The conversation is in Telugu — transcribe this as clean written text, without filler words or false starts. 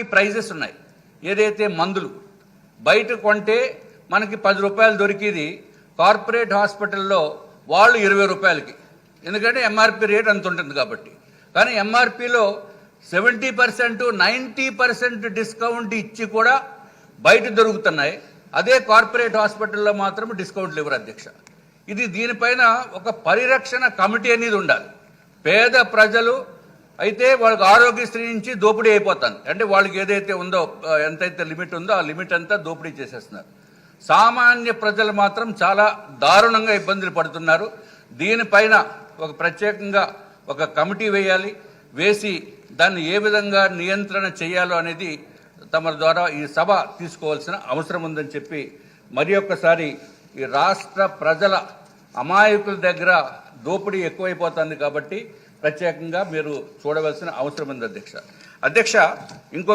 ప్రైజెస్ ఉన్నాయి. ఏదైతే మందులు బయట కొంటే మనకి 10 రూపాయలు దొరికేది కార్పొరేట్ హాస్పిటల్లో వాళ్ళు 20 రూపాయలకి, ఎందుకంటే ఎంఆర్పి రేట్ అంత ఉంటుంది కాబట్టి. కానీ ఎంఆర్పిలో 70% 90% డిస్కౌంట్ ఇచ్చి కూడా బయట దొరుకుతున్నాయి. అదే కార్పొరేట్ హాస్పిటల్లో మాత్రం డిస్కౌంట్లు ఇవ్వరు అధ్యక్ష. దీనిపైన ఒక పరిరక్షణ కమిటీ అనేది ఉండాలి. పేద ప్రజలు అయితే వాళ్ళకి ఆరోగ్యశ్రీ నుంచి దోపిడీ అయిపోతుంది. అంటే వాళ్ళకి ఏదైతే ఉందో, ఎంతైతే లిమిట్ ఉందో ఆ లిమిట్ అంతా దోపిడీ చేసేస్తున్నారు. సామాన్య ప్రజలు మాత్రం చాలా దారుణంగా ఇబ్బందులు పడుతున్నారు. దీనిపైన ఒక ప్రత్యేకంగా ఒక కమిటీ వేయాలి. వేసి దాన్ని ఏ విధంగా నియంత్రణ చేయాలో అనేది తమ ద్వారా ఈ సభ తీసుకోవాల్సిన అవసరం ఉందని చెప్పి మరి ఒక్కసారి ఈ రాష్ట్ర ప్రజల అమాయకుల దగ్గర దోపిడీ ఎక్కువైపోతుంది కాబట్టి ప్రత్యేకంగా మీరు చూడవలసిన అవసరం ఉంది అధ్యక్ష. ఇంకో